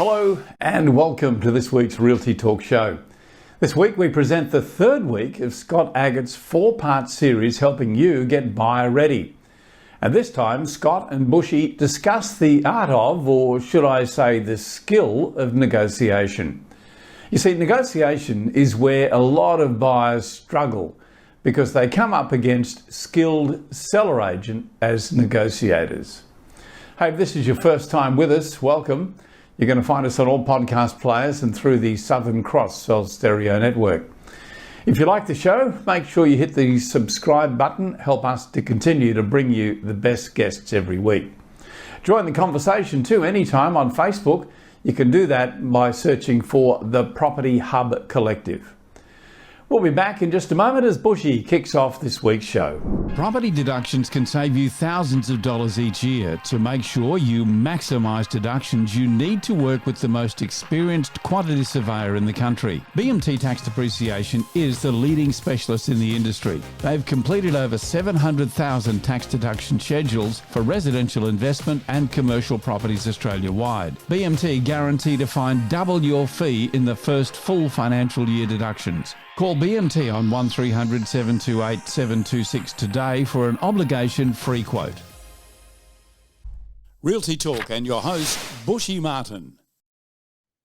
Hello and welcome to this week's Realty Talk Show. This week we present the third week of Scott Aggett's four-part series helping you get buyer ready. And this time Scott and Bushy discuss the art of, or should I say the skill of, negotiation. You see, negotiation is where a lot of buyers struggle because they come up against skilled seller agent as negotiators. Hey, if this is your first time with us, welcome. You're going to find us on all podcast players and through the Southern Cross Cell Stereo Network. If you like the show, make sure you hit the subscribe button. Help us to continue to bring you the best guests every week. Join the conversation too anytime on Facebook. You can do that by searching for the Property Hub Collective. We'll be back in just a moment as Bushy kicks off this week's show. Property deductions can save you thousands of dollars each year. To make sure you maximise deductions, you need to work with the most experienced quantity surveyor in the country. BMT Tax Depreciation is the leading specialist in the industry. They've completed over 700,000 tax deduction schedules for residential investment and commercial properties Australia-wide. BMT guarantee to find double your fee in the first full financial year deductions. Call BMT on 1300 728 726 today for an obligation-free quote. Realty Talk and your host, Bushy Martin.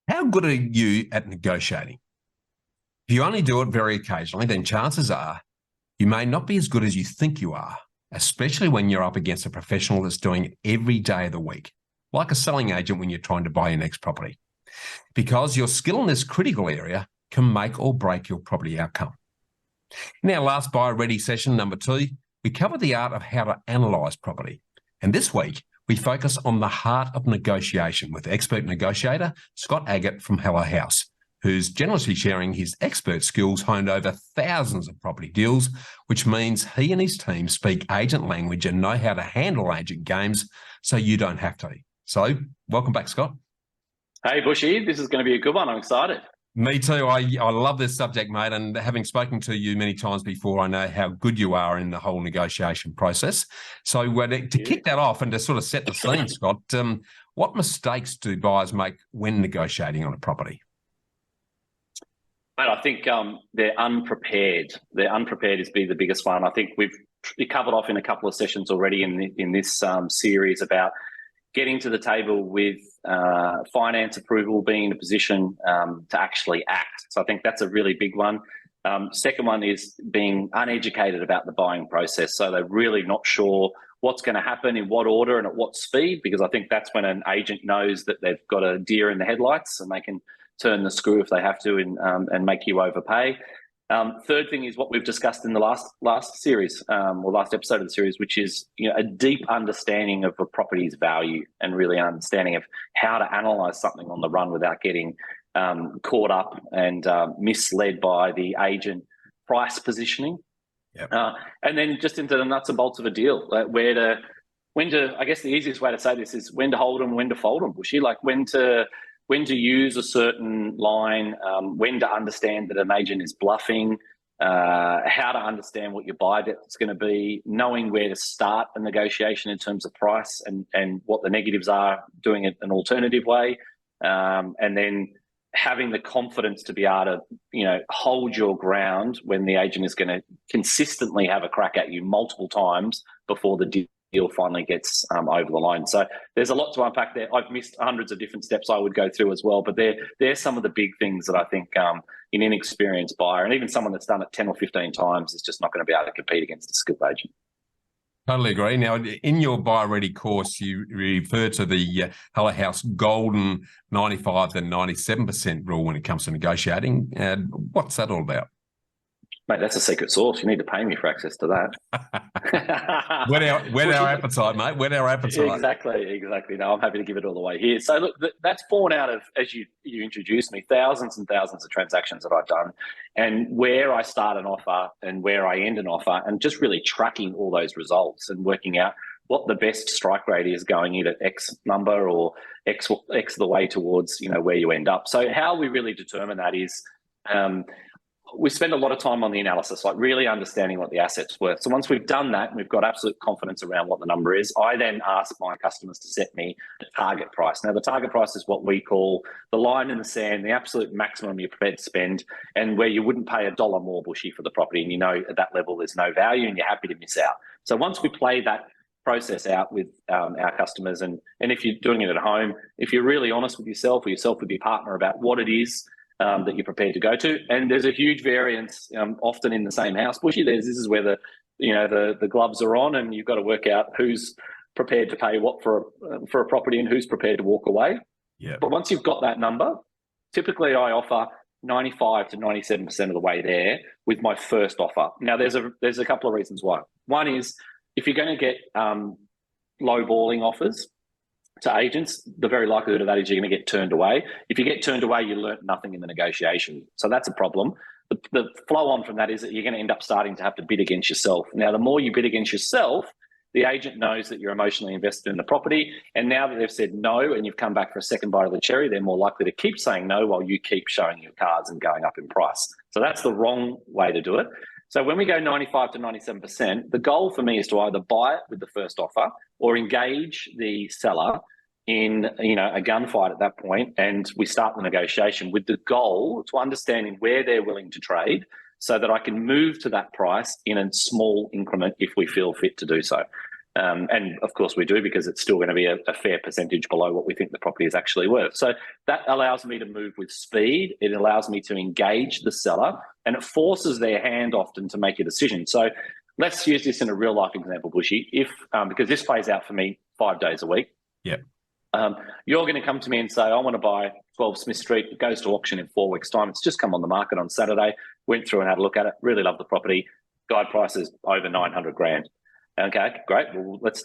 How good are you at negotiating? If you only do it very occasionally, then chances are you may not be as good as you think you are, especially when you're up against a professional that's doing it every day of the week, like a selling agent when you're trying to buy your next property. Because your skill in this critical area can make or break your property outcome. In our last Buyer Ready session, number 2, we covered the art of how to analyse property. And this week, we focus on the heart of negotiation with expert negotiator Scott Aggett from Hello Haus, who's generously sharing his expert skills honed over thousands of property deals, which means he and his team speak agent language and know how to handle agent games so you don't have to. So, welcome back, Scott. Hey, Bushy, this is going to be a good one. I'm excited. Me too. I love this subject, mate, and having spoken to you many times before, I know how good you are in the whole negotiation process. So to kick that off and to sort of set the scene, Scott, what mistakes do buyers make when negotiating on a property? Mate, I think they're unprepared. They're unprepared is the biggest one. I think we've covered off in a couple of sessions already in this series about getting to the table with finance approval, being in a position to actually act. So I think that's a really big one. Second one is being uneducated about the buying process. So they're really not sure what's going to happen, in what order and at what speed, because I think that's when an agent knows that they've got a deer in the headlights and they can turn the screw if they have to and make you overpay. Third thing is what we've discussed in the last series, or last episode of the series, which is a deep understanding of a property's value and really understanding of how to analyse something on the run without getting caught up and misled by the agent price positioning. Yep. And then just into the nuts and bolts of a deal, like when to. I guess the easiest way to say this is when to hold them, when to fold them, Bushy. Like when to use a certain line, when to understand that an agent is bluffing, how to understand what your buy depth is going to be, knowing where to start a negotiation in terms of price and what the negatives are, doing it an alternative way, and then having the confidence to be able to, hold your ground when the agent is going to consistently have a crack at you multiple times before the deal finally gets over the line. So there's a lot to unpack there. I've missed hundreds of different steps I would go through as well, but they're some of the big things that I think an inexperienced buyer and even someone that's done it 10 or 15 times is just not going to be able to compete against a skilled agent. Totally agree. Now, in your Buyer Ready course, you refer to the Hello Haus golden 95 to 97% rule when it comes to negotiating. What's that all about? Mate, that's a secret sauce. You need to pay me for access to that. Whet our appetite, mate. Whet our appetite. Exactly. No, I'm happy to give it all away here. So look, that's born out of, as you introduced me, thousands and thousands of transactions that I've done, and where I start an offer and where I end an offer, and just really tracking all those results and working out what the best strike rate is going in at X number or X the way towards where you end up. So how we really determine that is we spend a lot of time on the analysis, like really understanding what the asset's worth. So once we've done that and we've got absolute confidence around what the number is, I then ask my customers to set me the target price. Now, the target price is what we call the line in the sand, the absolute maximum you're prepared to spend, and where you wouldn't pay $1 more bushy for the property, and you know at that level there's no value and you're happy to miss out. So once we play that process out with our customers, and if you're doing it at home, if you're really honest with yourself or yourself with your partner about what it is that you're prepared to go to, and there's a huge variance often in the same house, bushy. This is where the gloves are on, and you've got to work out who's prepared to pay what for a property and who's prepared to walk away. Yeah. But once you've got that number, typically I offer 95 to 97% of the way there with my first offer. Now, there's a couple of reasons why. One is, if you're going to get low-balling offers to agents, the very likelihood of that is you're going to get turned away. If you get turned away, you learnt nothing in the negotiation. So that's a problem. The flow on from that is that you're going to end up starting to have to bid against yourself. Now, the more you bid against yourself, the agent knows that you're emotionally invested in the property. And now that they've said no and you've come back for a second bite of the cherry, they're more likely to keep saying no while you keep showing your cards and going up in price. So that's the wrong way to do it. So when we go 95 to 97%, the goal for me is to either buy it with the first offer or engage the seller in a gunfight at that point, and we start the negotiation with the goal to understanding where they're willing to trade so that I can move to that price in a small increment if we feel fit to do so. And of course we do, because it's still going to be a fair percentage below what we think the property is actually worth. So that allows me to move with speed. It allows me to engage the seller, and it forces their hand often to make a decision. So let's use this in a real life example, Bushy. Because this plays out for me 5 days a week. Yeah. You're going to come to me and say, I want to buy 12 Smith Street. It goes to auction in 4 weeks' time. It's just come on the market on Saturday. Went through and had a look at it. Really love the property. Guide price is over 900 grand. Okay, great. Well, let's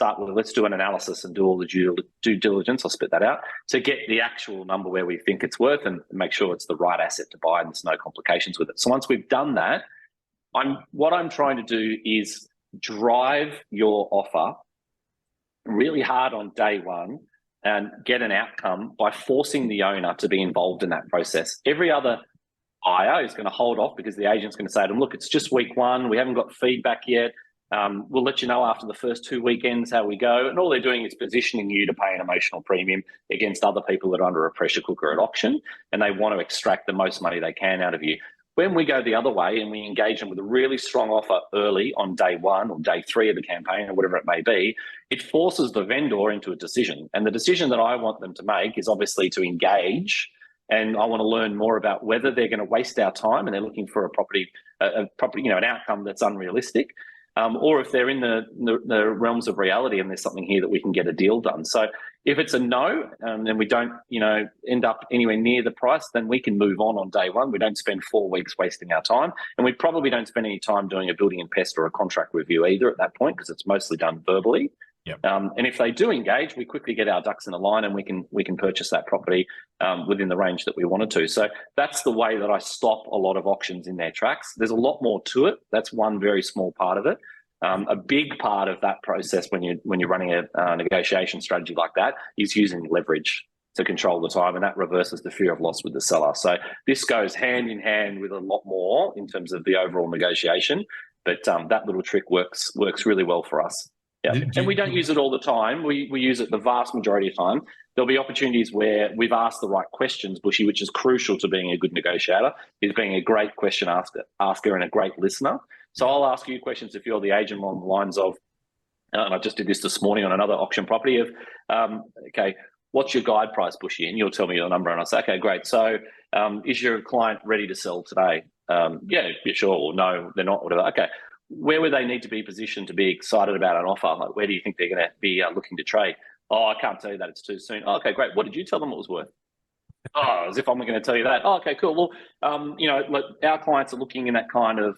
do an analysis and do all the due diligence. I'll spit that out to get the actual number where we think it's worth and make sure it's the right asset to buy and there's no complications with it. So once we've done that, what I'm trying to do is drive your offer really hard on day one and get an outcome by forcing the owner to be involved in that process. Every other buyer is going to hold off because the agent's going to say to them, look, it's just week one. We haven't got feedback yet. We'll let you know after the first 2 weekends how we go. And all they're doing is positioning you to pay an emotional premium against other people that are under a pressure cooker at auction, and they want to extract the most money they can out of you. When we go the other way and we engage them with a really strong offer early on day one or day 3 of the campaign or whatever it may be, it forces the vendor into a decision. And the decision that I want them to make is obviously to engage, and I want to learn more about whether they're going to waste our time and they're looking for an outcome that's unrealistic, or if they're in the realms of reality and there's something here that we can get a deal done. So if it's a no, and we don't, end up anywhere near the price, then we can move on day one. We don't spend 4 weeks wasting our time, and we probably don't spend any time doing a building and pest or a contract review either at that point, because it's mostly done verbally. Yep. And if they do engage, we quickly get our ducks in a line and we can purchase that property within the range that we wanted to. So that's the way that I stop a lot of auctions in their tracks. There's a lot more to it. That's one very small part of it. A big part of that process when you're running a negotiation strategy like that is using leverage to control the time, and that reverses the fear of loss with the seller. So this goes hand in hand with a lot more in terms of the overall negotiation, but that little trick works really well for us. Yeah, and we don't use it all the time. We use it the vast majority of the time. There'll be opportunities where we've asked the right questions, Bushy, which is crucial to being a good negotiator, is being a great question asker and a great listener. So I'll ask you questions if you're the agent along the lines of, and I just did this morning on another auction property of, okay, what's your guide price, Bushy? And you'll tell me your number, and I'll say, okay, great. So is your client ready to sell today? Yeah, sure, or no, they're not, whatever. Okay. Where would they need to be positioned to be excited about an offer? Like, where do you think they're going to be looking to trade? Oh, I can't tell you that. It's too soon. Oh, okay, great. What did you tell them it was worth? Oh, as if I'm going to tell you that. Oh, okay, cool. Well, look, our clients are looking in that kind of,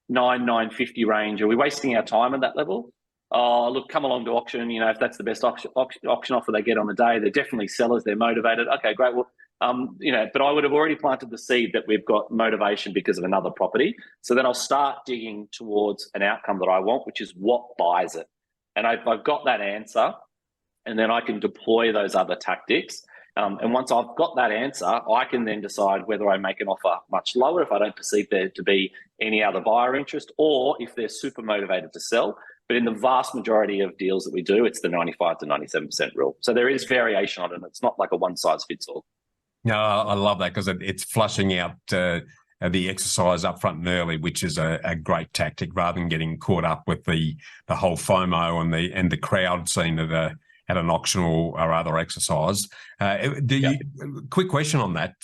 950 range. Are we wasting our time at that level? Oh, look, come along to auction. If that's the best auction offer they get on the day, they're definitely sellers. They're motivated. Okay, great. Well, but I would have already planted the seed that we've got motivation because of another property. So then I'll start digging towards an outcome that I want, which is what buys it. And I've got that answer, and then I can deploy those other tactics And once I've got that answer, I can then decide whether I make an offer much lower if I don't perceive there to be any other buyer interest, or if they're super motivated to sell. But in the vast majority of deals that we do, it's the 95 to 97% rule. So there is variation on it. It's not like a one size fits all. No, I love that, because it's flushing out the exercise up front and early, which is a great tactic, rather than getting caught up with the whole FOMO and the crowd scene at an auction or other exercise. Quick question on that.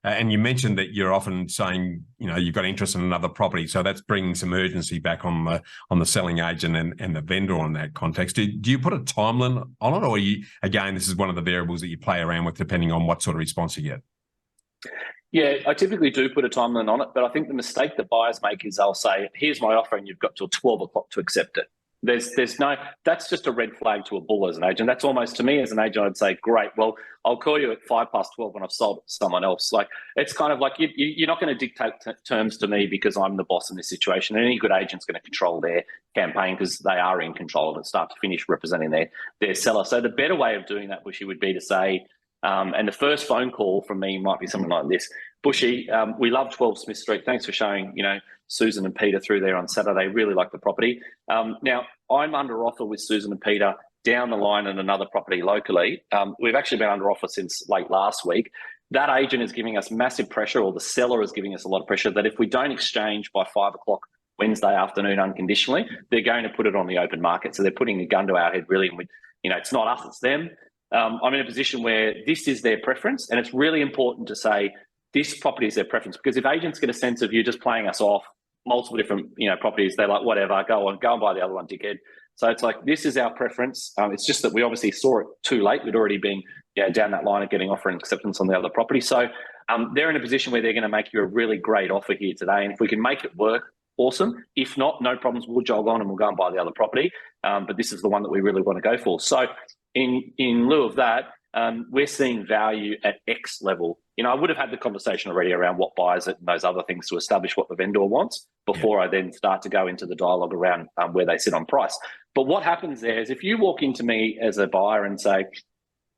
And you mentioned that you're often saying, you've got interest in another property, so that's bringing some urgency back on the selling agent and the vendor on that context. Do you put a timeline on it, or again, this is one of the variables that you play around with depending on what sort of response you get? Yeah, I typically do put a timeline on it, but I think the mistake that buyers make is they'll say, here's my offer and you've got till 12 o'clock to accept it. That's just a red flag to a bull as an agent. That's almost, to me as an agent, I'd say, great, well, I'll call you at 12 when I've sold it to someone else. Like, it's kind of like you're not going to dictate terms to me because I'm the boss in this situation. And any good agent's going to control their campaign because they are in control of it, start to finish, representing their seller. So the better way of doing that, Bushy, would be to say, and the first phone call from me might be something like this: Bushy, we love 12 Smith Street. Thanks for showing, Susan and Peter through there on Saturday. Really like the property. Now, I'm under offer with Susan and Peter down the line in another property locally. We've actually been under offer since late last week. That agent is giving us massive pressure, or the seller is giving us a lot of pressure, that if we don't exchange by 5 o'clock Wednesday afternoon unconditionally, they're going to put it on the open market. So they're putting a gun to our head, really. And it's not us, it's them. I'm in a position where this is their preference, and it's really important to say this property is their preference, because if agents get a sense of you just playing us off, multiple different properties, they're like, whatever, go and buy the other one, dickhead. So it's like, this is our preference. It's just that we obviously saw it too late. We'd already been down that line of getting offer and acceptance on the other property. So they're in a position where they're going to make you a really great offer here today, and if we can make it work, awesome. If not, no problems. We'll jog on and we'll go and buy the other property. But this is the one that we really want to go for. So in lieu of that, we're seeing value at X level. I would have had the conversation already around what buys it and those other things to establish what the vendor wants before I then start to go into the dialogue around where they sit on price. But what happens there is, if you walk into me as a buyer and say,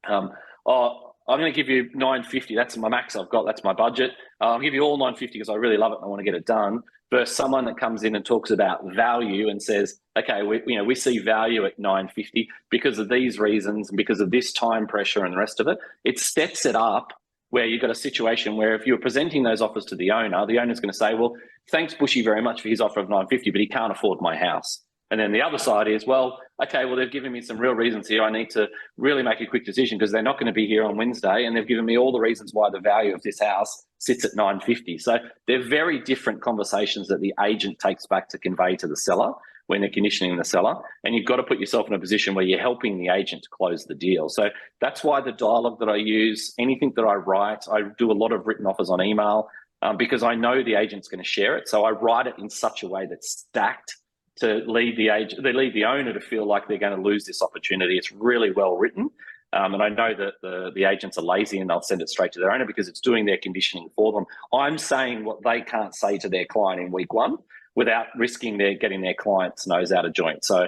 I'm going to give you $950. That's my max I've got. That's my budget. I'll give you all $950 because I really love it and I want to get it done. Versus someone that comes in and talks about value and says, okay, we see value at $950 because of these reasons and because of this time pressure and the rest of it. It sets it up where you've got a situation where if you're presenting those offers to the owner's going to say, well, thanks Bushy very much for his offer of $950, but he can't afford my house. And then the other side is, well, okay, well, they've given me some real reasons here. I need to really make a quick decision because they're not going to be here on Wednesday, and they've given me all the reasons why the value of this house sits at $950. So they're very different conversations that the agent takes back to convey to the seller when they're conditioning the seller. And you've got to put yourself in a position where you're helping the agent to close the deal. So that's why the dialogue that I use, anything that I write, I do a lot of written offers on email because I know the agent's going to share it. So I write it in such a way that's stacked to lead the owner to feel like they're going to lose this opportunity. It's really well written. And I know that the agents are lazy and they'll send it straight to their owner because it's doing their conditioning for them. I'm saying what they can't say to their client in week one without risking getting their client's nose out of joint. So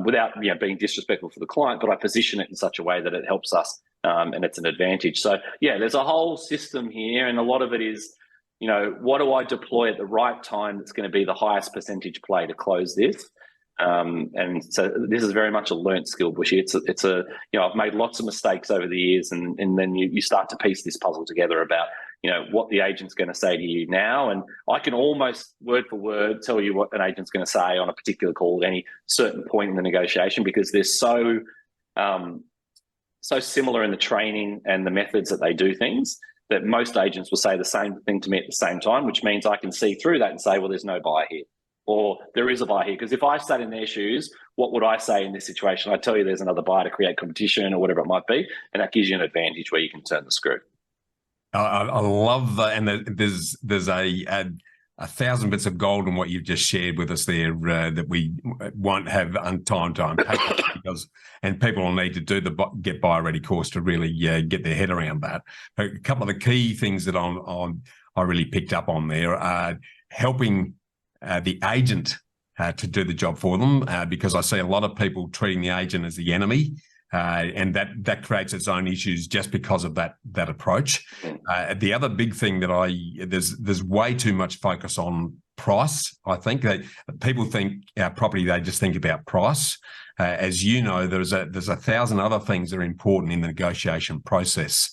without being disrespectful for the client, but I position it in such a way that it helps us and it's an advantage. So there's a whole system here, and a lot of it is, what do I deploy at the right time that's going to be the highest percentage play to close this? And so this is very much a learnt skill, Bushy. It's I've made lots of mistakes over the years, and then you start to piece this puzzle together about, what the agent's going to say to you now. And I can almost word for word tell you what an agent's going to say on a particular call at any certain point in the negotiation, because they're so similar in the training and the methods that they do things, that most agents will say the same thing to me at the same time, which means I can see through that and say, well, there's no buyer here, or there is a buyer here. Because if I sat in their shoes, what would I say in this situation? I tell you there's another buyer to create competition or whatever it might be, and that gives you an advantage where you can turn the screw. I love that, and there's a 1,000 bits of gold in what you've just shared with us there that we won't have time to unpack and people will need to do the Get Buyer Ready course to really get their head around that. A couple of the key things that I really picked up on there are helping the agent to do the job for them, because I see a lot of people treating the agent as the enemy and that creates its own issues just because of that approach. The other big thing that there's way too much focus on price. I think that people think our property, they just think about price. As you know, there's 1,000 other things that are important in the negotiation process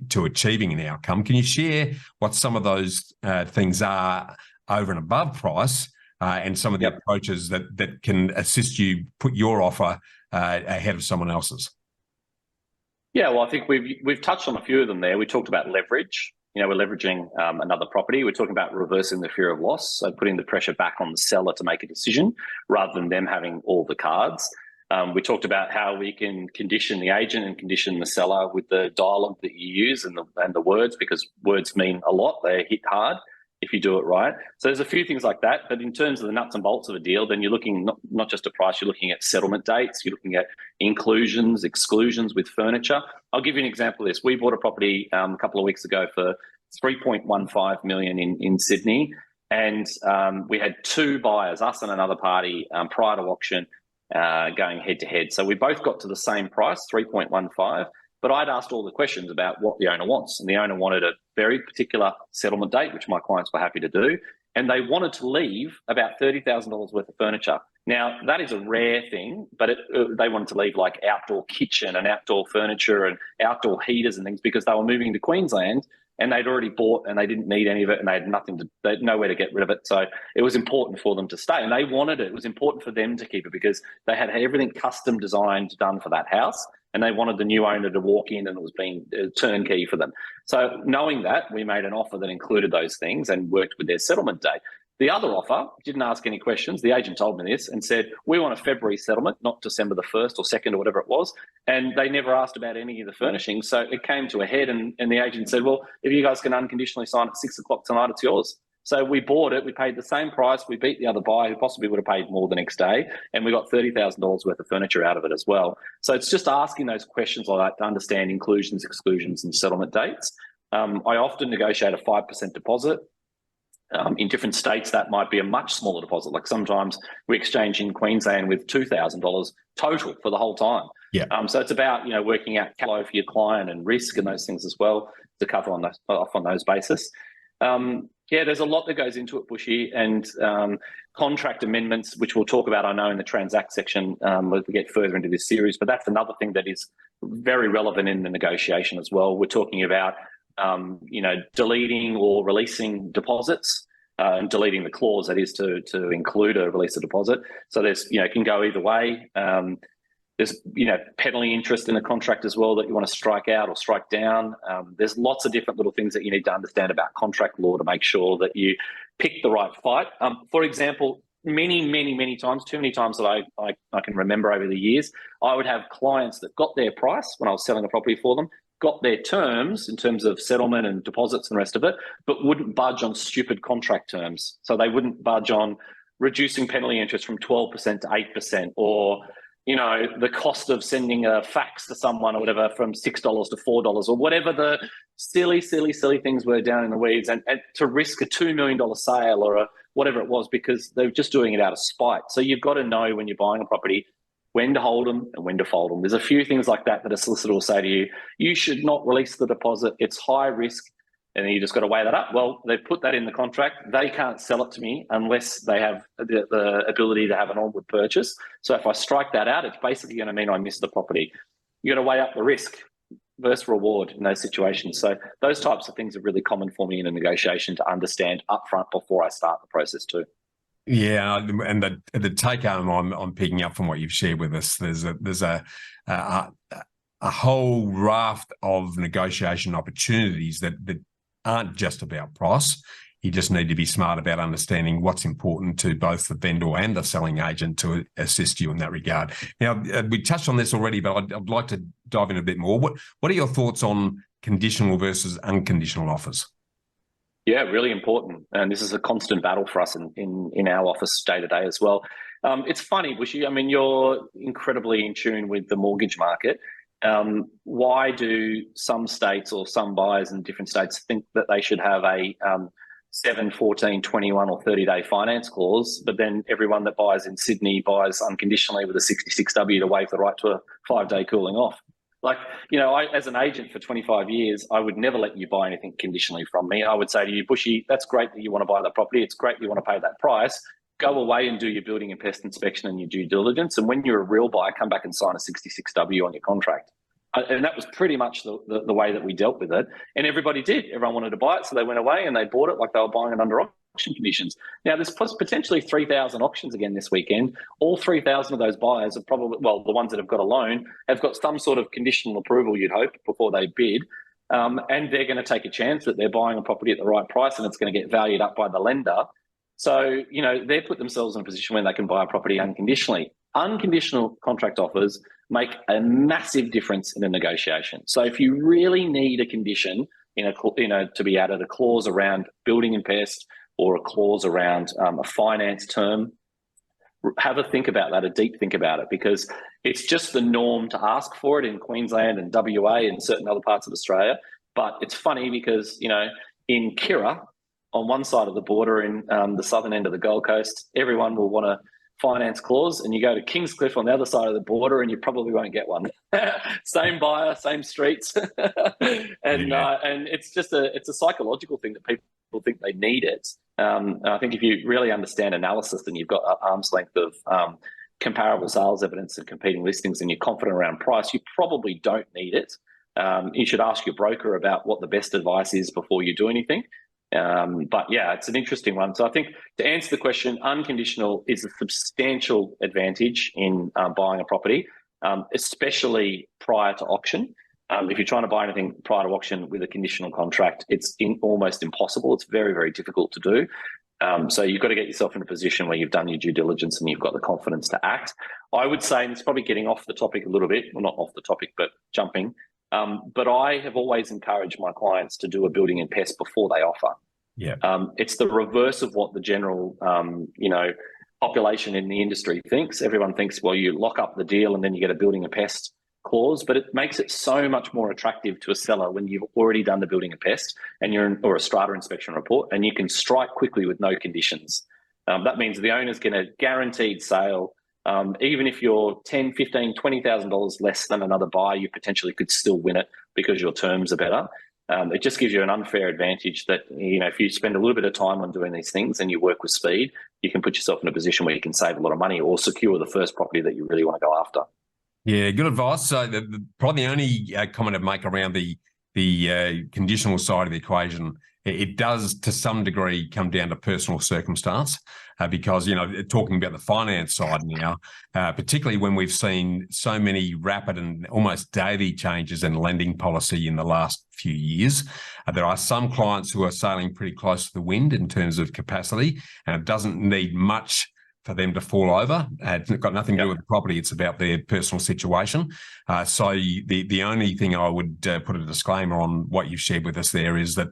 to achieving an outcome. Can you share what some of those things are over and above price, and some of the approaches that can assist you put your offer ahead of someone else's? Yeah, well, I think we've touched on a few of them there. We talked about leverage. We're leveraging another property. We're talking about reversing the fear of loss, so putting the pressure back on the seller to make a decision rather than them having all the cards. We talked about how we can condition the agent and condition the seller with the dialogue that you use and the words, because words mean a lot. They hit hard if you do it right. So there's a few things like that. But in terms of the nuts and bolts of a deal, then you're looking not just at price, you're looking at settlement dates, you're looking at inclusions, exclusions with furniture. I'll give you an example of this. We bought a property a couple of weeks ago for $3.15 million in Sydney. And we had two buyers, us and another party, prior to auction, going head to head. So we both got to the same price, 3.15. But I'd asked all the questions about what the owner wants. And the owner wanted a very particular settlement date, which my clients were happy to do. And they wanted to leave about $30,000 worth of furniture. Now, that is a rare thing, but they wanted to leave like outdoor kitchen and outdoor furniture and outdoor heaters and things, because they were moving to Queensland and they'd already bought and they didn't need any of it and they had nowhere to get rid of it. So it was important for them to stay, and they wanted it. It was important for them to keep it because they had everything custom designed, done for that house. And they wanted the new owner to walk in and it was being turnkey for them. So knowing that, we made an offer that included those things and worked with their settlement date. The other offer, didn't ask any questions. The agent told me this and said, we want a February settlement, not December the 1st or 2nd or whatever it was. And they never asked about any of the furnishings. So it came to a head and the agent said, well, if you guys can unconditionally sign at 6 o'clock tonight, it's yours. So we bought it, we paid the same price, we beat the other buyer who possibly would have paid more the next day, and we got $30,000 worth of furniture out of it as well. So it's just asking those questions like that to understand inclusions, exclusions, and settlement dates. I often negotiate a 5% deposit. In different states, that might be a much smaller deposit. Like sometimes we exchange in Queensland with $2,000 total for the whole time. Yeah. So it's about working out cash flow for your client and risk and those things as well to cover off on those basis. There's a lot that goes into it, Bushy, and contract amendments, which we'll talk about, I know, in the Transact section as we get further into this series. But that's another thing that is very relevant in the negotiation as well. We're talking about, deleting or releasing deposits and deleting the clause that is to include a release of deposit. So there's, it can go either way. There's, penalty interest in the contract as well that you want to strike out or strike down. There's lots of different little things that you need to understand about contract law to make sure that you pick the right fight. For example, many times, too many times that I can remember over the years, I would have clients that got their price when I was selling a property for them, got their terms in terms of settlement and deposits and the rest of it, but wouldn't budge on stupid contract terms. So they wouldn't budge on reducing penalty interest from 12% to 8%, or the cost of sending a fax to someone or whatever from $6 to $4, or whatever the silly things were down in the weeds, and to risk a $2 million sale or whatever it was, because they're just doing it out of spite. So you've got to know when you're buying a property when to hold them and when to fold them. There's a few things like that a solicitor will say to you, you should not release the deposit, it's high risk. And then you just got to weigh that up. Well, they've put that in the contract. They can't sell it to me unless they have the ability to have an onward purchase. So if I strike that out, it's basically going to mean I miss the property. You got to weigh up the risk versus reward in those situations. So those types of things are really common for me in a negotiation to understand upfront before I start the process too. Yeah, and the take home I'm picking up from what you've shared with us, there's a whole raft of negotiation opportunities that aren't just about price. You just need to be smart about understanding what's important to both the vendor and the selling agent to assist you in that regard. Now, we touched on this already, but I'd like to dive in a bit more. What are your thoughts on conditional versus unconditional offers? Yeah, really important. And this is a constant battle for us in our office day to day as well. It's funny, Bushy, I mean, you're incredibly in tune with the mortgage market. Why do some states or some buyers in different states think that they should have a 7, 14, 21 or 30-day finance clause, but then everyone that buys in Sydney buys unconditionally with a 66W to waive the right to a 5-day cooling off. Like, as an agent for 25 years, I would never let you buy anything conditionally from me. I would say to you, Bushy, that's great that you want to buy that property. It's great that you want to pay that price. Go away and do your building and pest inspection and your due diligence. And when you're a real buyer, come back and sign a 66W on your contract. And that was pretty much the way that we dealt with it. And everybody did. Everyone wanted to buy it, so they went away and they bought it like they were buying it under auction conditions. Now, there's potentially 3,000 auctions again this weekend. All 3,000 of those buyers are probably, well, the ones that have got a loan, have got some sort of conditional approval, you'd hope, before they bid. And they're going to take a chance that they're buying a property at the right price and it's going to get valued up by the lender. So, they put themselves in a position where they can buy a property unconditionally. Unconditional contract offers make a massive difference in a negotiation. So if you really need a condition to be added, a clause around building and pest or a clause around a finance term, have a think about that, a deep think about it, because it's just the norm to ask for it in Queensland and WA and certain other parts of Australia. But it's funny because, in Kirra, on one side of the border in the southern end of the Gold Coast, everyone will want a finance clause, and you go to Kingscliff on the other side of the border and you probably won't get one. Same buyer, same streets. And it's just it's a psychological thing that people think they need it. And I think if you really understand analysis and you've got an arm's length of comparable sales evidence and competing listings and you're confident around price, you probably don't need it. You should ask your broker about what the best advice is before you do anything. But yeah, it's an interesting one. So I think to answer the question, unconditional is a substantial advantage in buying a property, especially prior to auction. If you're trying to buy anything prior to auction with a conditional contract, it's almost impossible. It's very, very difficult to do. So you've got to get yourself in a position where you've done your due diligence and you've got the confidence to act. I would say, and it's probably getting off the topic a little bit, well, not off the topic, but jumping. But I have always encouraged my clients to do a building and pest before they offer. Yeah. It's the reverse of what the general, population in the industry thinks. Everyone thinks, well, you lock up the deal and then you get a building and pest clause, but it makes it so much more attractive to a seller when you've already done the building and pest and or a strata inspection report, and you can strike quickly with no conditions. That means the owner's going to guaranteed sale. Even if you're $10,000, $15,000, $20,000 less than another buyer, you potentially could still win it because your terms are better. It just gives you an unfair advantage that, if you spend a little bit of time on doing these things and you work with speed, you can put yourself in a position where you can save a lot of money or secure the first property that you really want to go after. Yeah, good advice. So probably the only comment I'd make around the conditional side of the equation, it does to some degree come down to personal circumstance because, talking about the finance side now, particularly when we've seen so many rapid and almost daily changes in lending policy in the last few years, there are some clients who are sailing pretty close to the wind in terms of capacity, and it doesn't need much for them to fall over. It's got nothing to do with the property. It's about their personal situation. So the only thing I would put a disclaimer on what you've shared with us there is that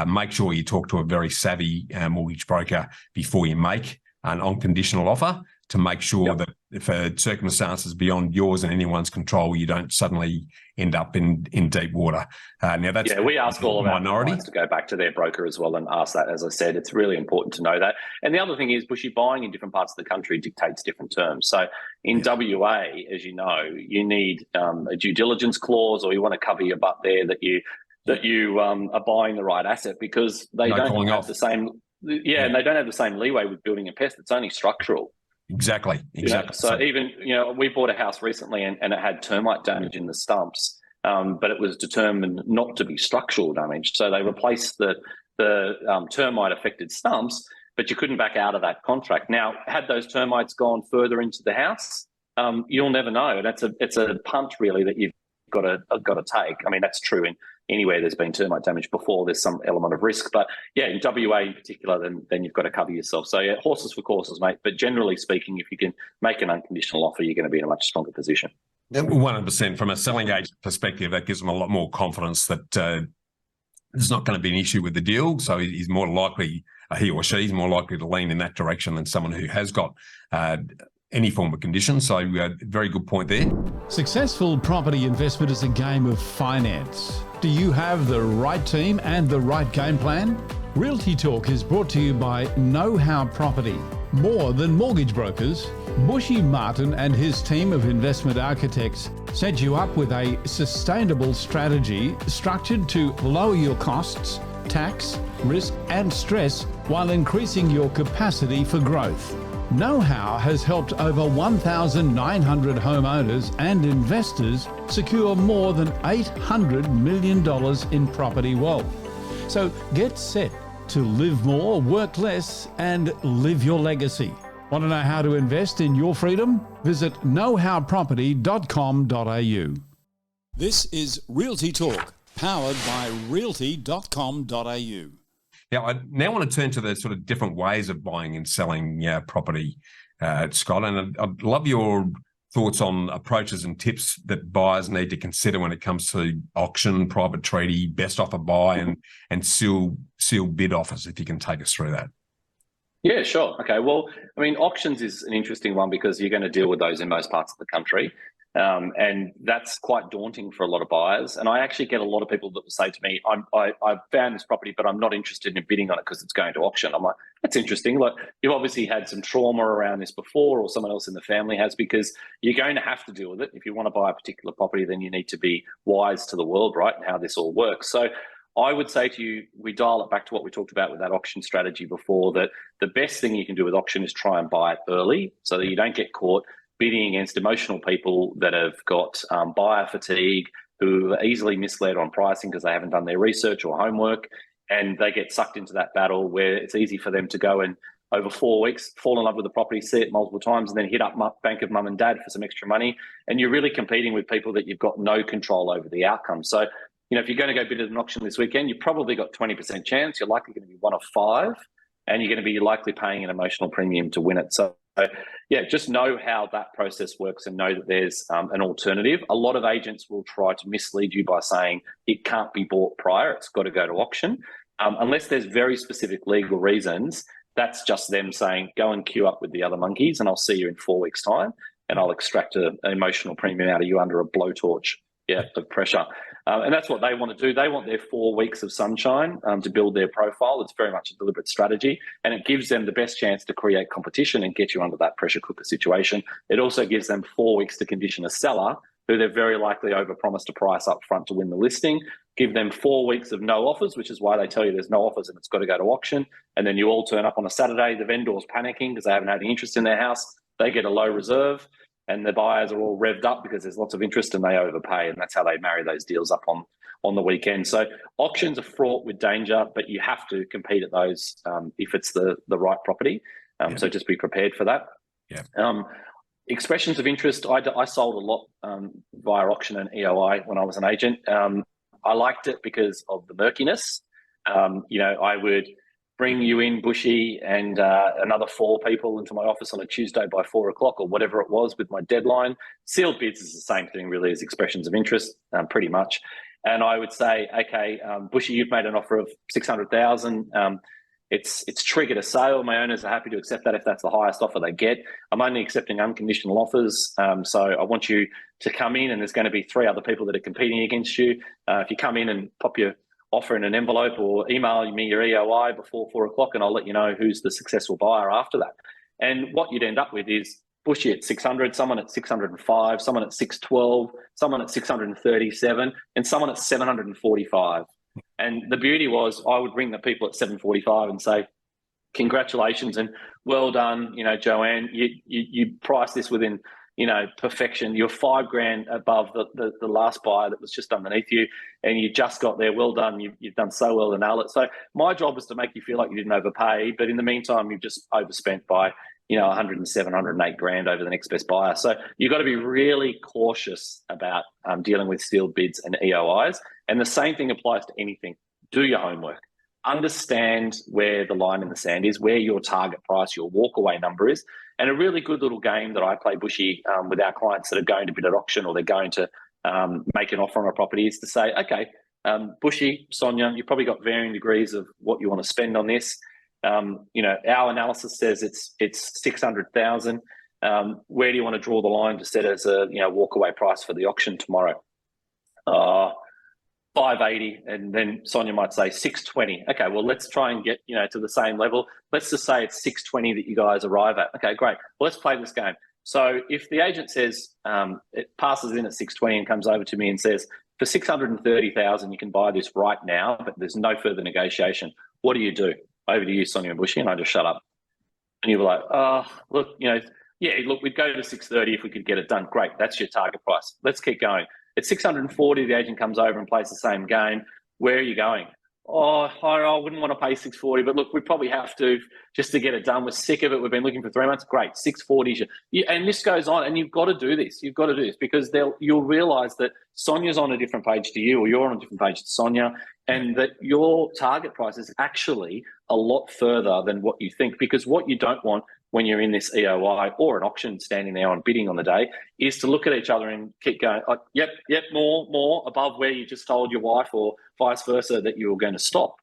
make sure you talk to a very savvy mortgage broker before you make an unconditional offer to make sure that if circumstances beyond yours and anyone's control, you don't suddenly end up in deep water. Now that's we ask all of our minority clients to go back to their broker as well and ask that. As I said, it's really important to know that. And the other thing is, Bushy, buying in different parts of the country dictates different terms. So in WA, as you know, you need a due diligence clause, or you want to cover your butt there that you are buying the right asset, because they don't have the same. And they don't have the same leeway with building a pest. It's only structural. Exactly. So even, we bought a house recently and it had termite damage in the stumps, but it was determined not to be structural damage. So they replaced the termite affected stumps, but you couldn't back out of that contract. Now, had those termites gone further into the house, you'll never know. It's a punt really that you've got to take. I mean, that's true in anywhere there's been termite damage before. There's some element of risk, but in WA in particular, then you've got to cover yourself. So horses for courses, mate. But generally speaking, if you can make an unconditional offer, you're going to be in a much stronger position. 100%. From a selling agent perspective, that gives them a lot more confidence that there's not going to be an issue with the deal. So he's more likely, he or she is more likely to lean in that direction than someone who has got any form of condition. So very good point there. Successful property investment is a game of finance. Do you have the right team and the right game plan? Realty Talk is brought to you by Know How Property. More than mortgage brokers, Bushy Martin and his team of investment architects set you up with a sustainable strategy structured to lower your costs, tax, risk and stress while increasing your capacity for growth. Know How has helped over 1,900 homeowners and investors secure more than $800 million in property wealth. So get set to live more, work less, and live your legacy. Want to know how to invest in your freedom? Visit knowhowproperty.com.au. This is Realty Talk, powered by realty.com.au. Now, I now want to turn to the sort of different ways of buying and selling property, Scott, and I'd love your thoughts on approaches and tips that buyers need to consider when it comes to auction, private treaty, best offer buy, and sealed bid offers, if you can take us through that. Yeah, sure. Okay. Well, I mean, auctions is an interesting one because you're going to deal with those in most parts of the country. And that's quite daunting for a lot of buyers. And I actually get a lot of people that will say to me, I've found this property, but I'm not interested in bidding on it because it's going to auction. I'm like, that's interesting. Look, you've obviously had some trauma around this before, or someone else in the family has, because you're going to have to deal with it. If you want to buy a particular property, then you need to be wise to the world, right, and how this all works. So I would say to you, we dial it back to what we talked about with that auction strategy before, that the best thing you can do with auction is try and buy it early so that you don't get caught bidding against emotional people that have got buyer fatigue, who are easily misled on pricing because they haven't done their research or homework, and they get sucked into that battle where it's easy for them to go and over 4 weeks fall in love with the property, see it multiple times, and then hit up Bank of Mum and Dad for some extra money. And you're really competing with people that you've got no control over the outcome. So, you know, if you're going to go bid at an auction this weekend, you've probably got 20% chance. You're likely going to be one of five, and you're going to be likely paying an emotional premium to win it. So yeah, just know how that process works and know that there's an alternative. A lot of agents will try to mislead you by saying it can't be bought prior, it's got to go to auction. Unless there's very specific legal reasons, that's just them saying, go and queue up with the other monkeys and I'll see you in 4 weeks' time and I'll extract an emotional premium out of you under a blowtorch of pressure. And that's what they want to do. They want their 4 weeks of sunshine to build their profile. It's very much a deliberate strategy, and it gives them the best chance to create competition and get you under that pressure cooker situation. It also gives them 4 weeks to condition a seller who they're very likely overpromised a price up front to win the listing. Give them 4 weeks of no offers, which is why they tell you there's no offers and it's got to go to auction. And then you all turn up on a Saturday, the vendor's panicking because they haven't had any interest in their house. They get a low reserve, and the buyers are all revved up because there's lots of interest and they overpay, and that's how they marry those deals up on the weekend. So auctions are fraught with danger, but you have to compete at those if it's the right property. So just be prepared for that. Yeah. Expressions of interest, I sold a lot via auction and EOI when I was an agent. I liked it because of the murkiness. You know, I would bring you in, Bushy, and another 4 people into my office on a Tuesday by 4 o'clock or whatever it was with my deadline. Sealed bids is the same thing really as expressions of interest, pretty much. And I would say, okay, Bushy, you've made an offer of $600,000. It's triggered a sale. My owners are happy to accept that if that's the highest offer they get. I'm only accepting unconditional offers. So I want you to come in, and there's going to be 3 other people that are competing against you. If you come in and pop your offer in an envelope or email me your EOI before 4 o'clock, and I'll let you know who's the successful buyer after that. And what you'd end up with is Bushy at 600, someone at 605, someone at 612, someone at 637, and someone at 745. And the beauty was I would ring the people at 745 and say, congratulations and well done, you know, Joanne, you priced this within, you know, perfection. You're $5,000 above the last buyer that was just underneath you, and you just got there. Well done. You've done so well to nail it. So my job is to make you feel like you didn't overpay, but in the meantime, you've just overspent by, you know, 107, 108 grand over the next best buyer. So you've got to be really cautious about dealing with sealed bids and EOIs. And the same thing applies to anything. Do your homework. Understand where the line in the sand is, where your target price, your walkaway number is. And a really good little game that I play, Bushy, with our clients that are going to bid at auction or they're going to make an offer on a property is to say, okay, Bushy, Sonia, you've probably got varying degrees of what you want to spend on this. You know, our analysis says it's 600,000. Where do you want to draw the line to set as a walkaway price for the auction tomorrow? 580, and then Sonia might say 620. Okay, well, let's try and get, to the same level. Let's just say it's 620 that you guys arrive at. Okay, great. Well, let's play this game. So if the agent says it passes in at 620 and comes over to me and says, for 630,000, you can buy this right now, but there's no further negotiation. What do you do? Over to you, Sonia and Bushy, and I just shut up. And you were like, oh, look, we'd go to 630 if we could get it done. Great, that's your target price. Let's keep going. At 640, the agent comes over and plays the same game. Where are you going? Oh, I wouldn't want to pay 640, but look, we probably have to just to get it done. We're sick of it. We've been looking for 3 months. Great, 640. And this goes on, and you've got to do this. You've got to do this because you'll realise that Sonia's on a different page to you, or you're on a different page to Sonia, and that your target price is actually a lot further than what you think. Because what you don't want when you're in this EOI or an auction standing there on bidding on the day is to look at each other and keep going, oh, yep, more above where you just told your wife or vice versa that you were going to stop.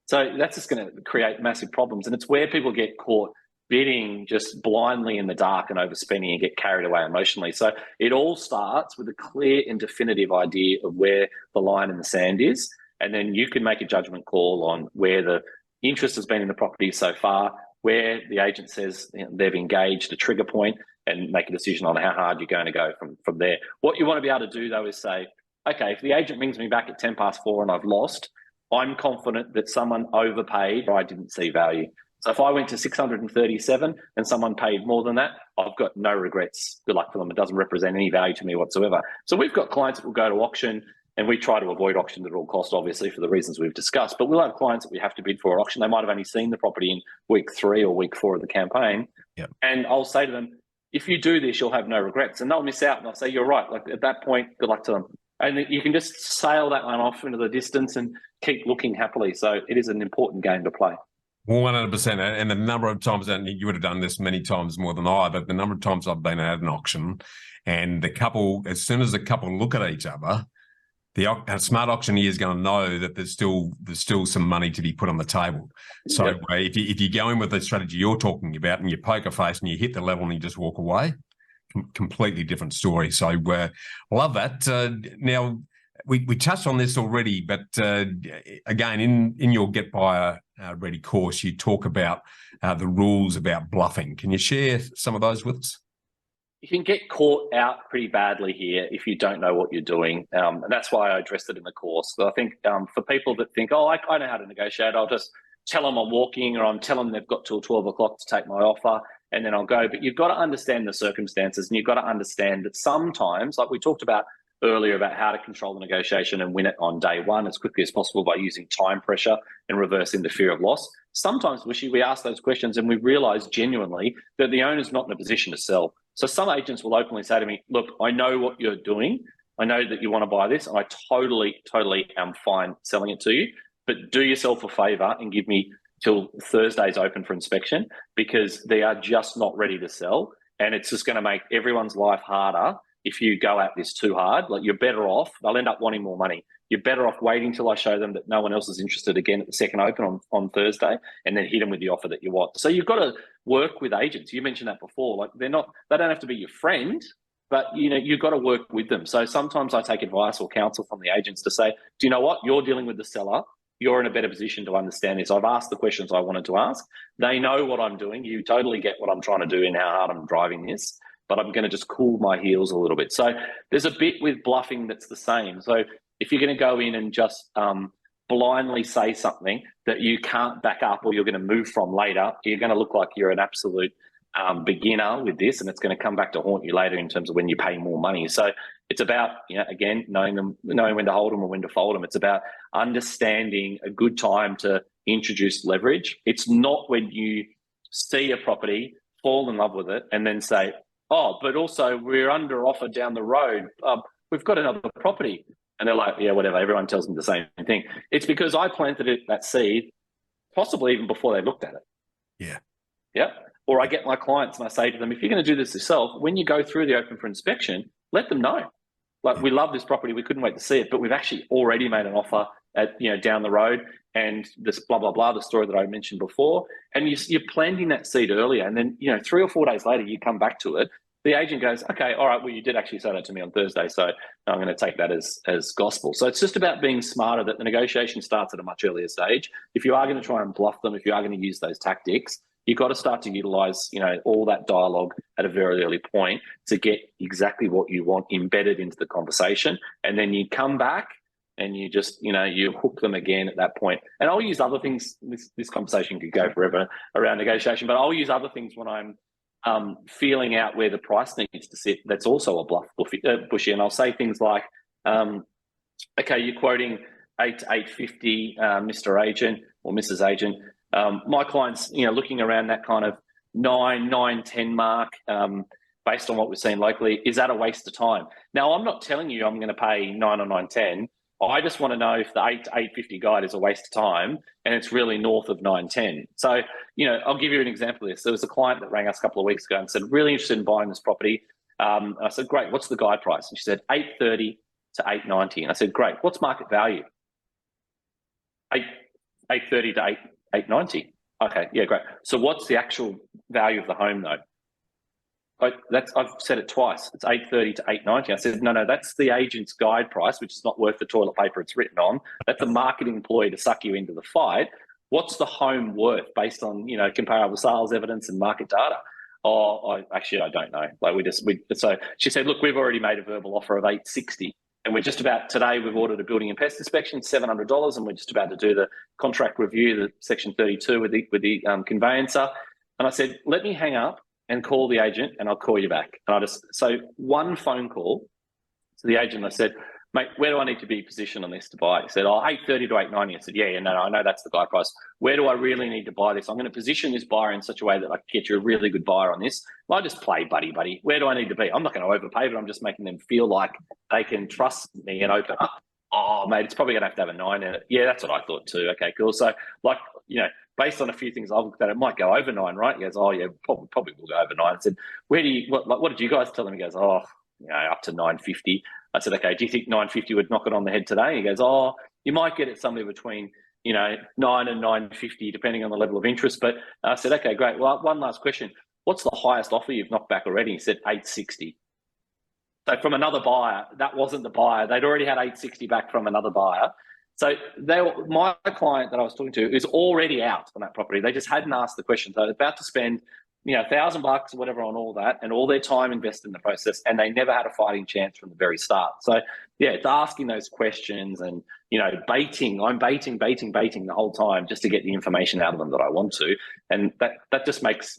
So that's just going to create massive problems. And it's where people get caught bidding just blindly in the dark and overspending and get carried away emotionally. So it all starts with a clear and definitive idea of where the line in the sand is. And then you can make a judgment call on where the interest has been in the property so far, where the agent says they've engaged a trigger point, and make a decision on how hard you're going to go from there. What you want to be able to do, though, is say, okay, if the agent rings me back at 4:10 and I've lost, I'm confident that someone overpaid or I didn't see value. So if I went to 637 and someone paid more than that, I've got no regrets. Good luck for them. It doesn't represent any value to me whatsoever. So we've got clients that will go to auction, and we try to avoid auction at all cost, obviously, for the reasons we've discussed. But we'll have clients that we have to bid for auction. They might have only seen the property in week 3 or week 4 of the campaign. Yep. And I'll say to them, if you do this, you'll have no regrets. And they'll miss out. And I'll say, you're right. Like at that point, good luck to them. And you can just sail that one off into the distance and keep looking happily. So it is an important game to play. 100%. And the number of times, and you would have done this many times more than I, but the number of times I've been at an auction and the couple, as soon as the couple look at each other, a smart auctioneer is going to know that there's still some money to be put on the table. So Yep. if you go in with the strategy you're talking about and you poker face and you hit the level and you just walk away, completely different story. So love that. Now, we touched on this already, but again, in your Get Buyer Ready course, you talk about the rules about bluffing. Can you share some of those with us? You can get caught out pretty badly here if you don't know what you're doing. And that's why I addressed it in the course. So I think for people that think, oh, I know how to negotiate, I'll just tell them I'm walking, or I'm telling them they've got till 12 o'clock to take my offer, and then I'll go. But you've got to understand the circumstances, and you've got to understand that sometimes, like we talked about earlier about how to control the negotiation and win it on day one as quickly as possible by using time pressure and reversing the fear of loss. Sometimes, we ask those questions and we realise genuinely that the owner's not in a position to sell. So some agents will openly say to me, look, I know what you're doing. I know that you want to buy this, and I totally am fine selling it to you. But do yourself a favour and give me till Thursday's open for inspection, because they are just not ready to sell. And it's just going to make everyone's life harder if you go at this too hard. Like, you're better off, they'll end up wanting more money. You're better off waiting till I show them that no one else is interested again at the second open on Thursday, and then hit them with the offer that you want. So you've got to work with agents. You mentioned that before. Like, they don't have to be your friend, but you've got to work with them. So sometimes I take advice or counsel from the agents to say, do you know what? You're dealing with the seller. You're in a better position to understand this. I've asked the questions I wanted to ask. They know what I'm doing. You totally get what I'm trying to do and how hard I'm driving this, but I'm going to just cool my heels a little bit. So there's a bit with bluffing that's the same. So if you're going to go in and just blindly say something that you can't back up or you're going to move from later, you're going to look like you're an absolute beginner with this, and it's going to come back to haunt you later in terms of when you pay more money. So it's about, again, knowing when to hold them or when to fold them. It's about understanding a good time to introduce leverage. It's not when you see a property, fall in love with it, and then say, oh, but also we're under offer down the road. We've got another property. And they're like, yeah, whatever. Everyone tells them the same thing. It's because I planted that seed, possibly even before they looked at it. Yeah. Yeah. Or I get my clients and I say to them, if you're going to do this yourself, when you go through the open for inspection, let them know. Like, we love this property. We couldn't wait to see it, but we've actually already made an offer at, down the road, and this blah, blah, blah, the story that I mentioned before. And you're planting that seed earlier. And then, 3 or 4 days later, you come back to it the agent goes, okay, all right, well, you did actually say that to me on Thursday, so I'm going to take that as gospel. So it's just about being smarter, that the negotiation starts at a much earlier stage. If you are going to try and bluff them, if you are going to use those tactics, you've got to start to utilize, all that dialogue at a very early point to get exactly what you want embedded into the conversation. And then you come back and you just, you hook them again at that point. And I'll use other things. This conversation could go forever around negotiation, but I'll use other things when I'm feeling out where the price needs to sit. That's also a bluff bushy. And I'll say things like, okay, you're quoting 8 to 850, Mr. Agent or Mrs. Agent. My clients, looking around that kind of 9-10 mark, based on what we're seeing locally. Is that a waste of time? Now, I'm not telling you I'm going to pay 9 or 9.10. I just want to know if the 8 to 850 guide is a waste of time and it's really north of 9.10. So, I'll give you an example of this. There was a client that rang us a couple of weeks ago and said, really interested in buying this property. I said, great, what's the guide price? And she said, 830 to 890. And I said, great, what's market value? 830 to 890. Okay, yeah, great. So what's the actual value of the home though? I've said it twice. It's 830 to 890. I said, no, that's the agent's guide price, which is not worth the toilet paper it's written on. That's a marketing ploy to suck you into the fight. What's the home worth based on, comparable sales evidence and market data? I don't know. So she said, look, we've already made a verbal offer of 860. And we're just about, today we've ordered a building and pest inspection, $700, and we're just about to do the contract review, the section 32 with the conveyancer. And I said, let me hang up and call the agent and I'll call you back. And so one phone call to the agent, I said, mate, where do I need to be positioned on this to buy? He said, 830 to 890. I said, yeah, no, I know that's the guide price. Where do I really need to buy this? I'm going to position this buyer in such a way that I can get you a really good buyer on this. Well, I just play buddy. Where do I need to be? I'm not going to overpay, but I'm just making them feel like they can trust me and open up. Oh, mate, it's probably going to have a 9 in it. Yeah, that's what I thought too. Okay, cool. So, based on a few things I've looked at, it might go over 9, right? He goes, oh, yeah, probably will go over 9. I said, what did you guys tell him? He goes, up to 950. I said, okay, do you think 950 would knock it on the head today? He goes, you might get it somewhere between, 9 and 950, depending on the level of interest. But I said, okay, great. Well, one last question. What's the highest offer you've knocked back already? He said 860. So from another buyer, that wasn't the buyer. They'd already had 860 back from another buyer. So my client that I was talking to is already out on that property. They just hadn't asked the question. So they're about to spend, $1,000 or whatever on all that and all their time invested in the process, and they never had a fighting chance from the very start. So yeah, it's asking those questions and, baiting. I'm baiting the whole time just to get the information out of them that I want to. And that just makes,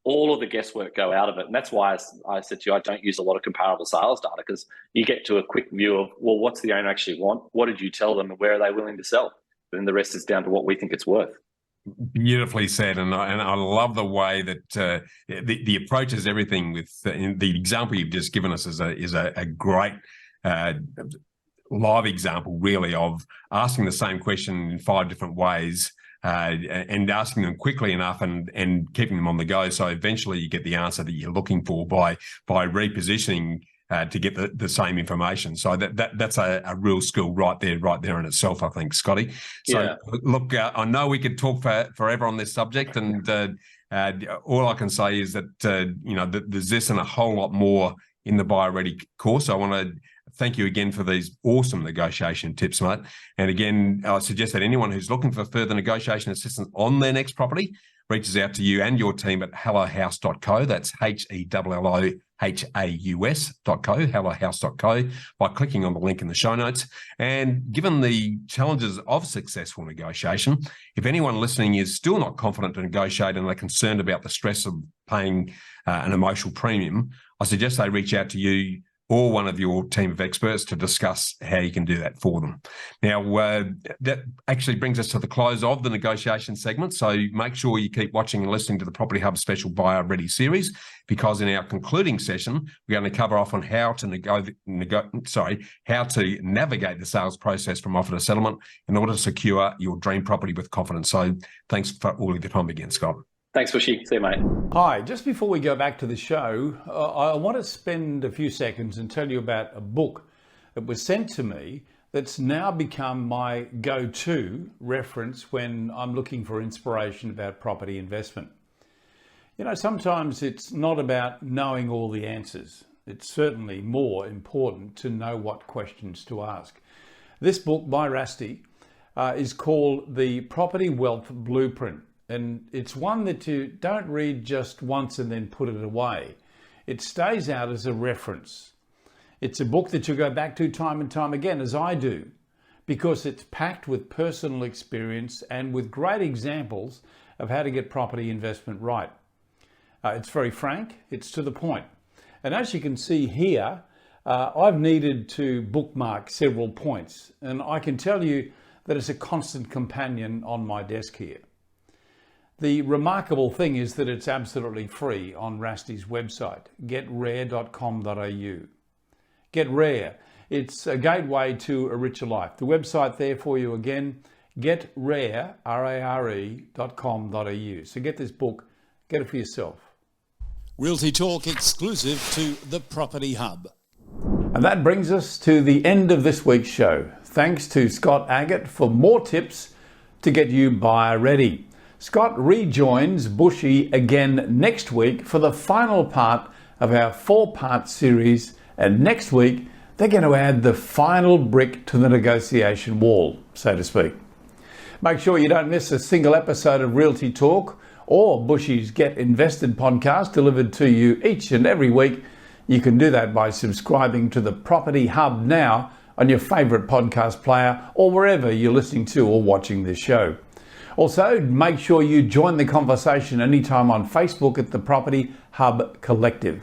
all of the guesswork go out of it. And that's why I said to you, I don't use a lot of comparable sales data, because you get to a quick view of, well, what's the owner actually want? What did you tell them and where are they willing to sell? Then the rest is down to what we think it's worth. Beautifully said, and I love the way that the approach is everything. With the example you've just given us is a great live example, really, of asking the same question in 5 different ways and asking them quickly enough and keeping them on the go. So eventually, you get the answer that you're looking for by repositioning to get the same information. So that's a real skill right there in itself, I think, Scotty. So yeah. Look, I know we could talk forever on this subject, and all I can say is that there's this and a whole lot more in the Buyer Ready course. I want to thank you again for these awesome negotiation tips, mate. And again, I suggest that anyone who's looking for further negotiation assistance on their next property reaches out to you and your team at hellohaus.co. That's HELLOHAUS.co, hellohaus.co, by clicking on the link in the show notes. And given the challenges of successful negotiation, if anyone listening is still not confident to negotiate and are concerned about the stress of paying an emotional premium, I suggest they reach out to you or one of your team of experts to discuss how you can do that for them. Now, that actually brings us to the close of the negotiation segment. So make sure you keep watching and listening to the Property Hub Special Buyer Ready series, because in our concluding session, we're going to cover off on how to navigate the sales process from offer to settlement in order to secure your dream property with confidence. So thanks for all of your time again, Scott. Thanks, Bushy. See you, mate. Hi, just before we go back to the show, I want to spend a few seconds and tell you about a book that was sent to me that's now become my go-to reference when I'm looking for inspiration about property investment. You know, sometimes it's not about knowing all the answers. It's certainly more important to know what questions to ask. This book by Rusty is called The Property Wealth Blueprint, and it's one that you don't read just once and then put it away. It stays out as a reference. It's a book that you go back to time and time again, as I do, because it's packed with personal experience and with great examples of how to get property investment right. It's very frank, it's to the point. And as you can see here, I've needed to bookmark several points, and I can tell you that it's a constant companion on my desk here. The remarkable thing is that it's absolutely free on Rusty's website, getrare.com.au. Get Rare. It's a gateway to a richer life. The website there for you again, getrare, rare.com.au. So get this book, get it for yourself. Realty Talk exclusive to the Property Hub. And that brings us to the end of this week's show. Thanks to Scott Aggett for more tips to get you buyer ready. Scott rejoins Bushy again next week for the final part of our 4-part series, and next week they're going to add the final brick to the negotiation wall, so to speak. Make sure you don't miss a single episode of Realty Talk or Bushy's Get Invested podcast delivered to you each and every week. You can do that by subscribing to the Property Hub now on your favourite podcast player or wherever you're listening to or watching this show. Also, make sure you join the conversation anytime on Facebook at the Property Hub Collective.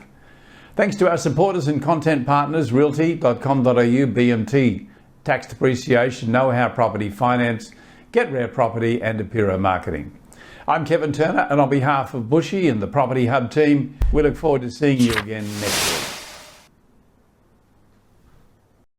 Thanks to our supporters and content partners, Realty.com.au, BMT, Tax Depreciation, Know How Property Finance, Get Rare Property and Apiro Marketing. I'm Kevin Turner, and on behalf of Bushy and the Property Hub team, we look forward to seeing you again next week.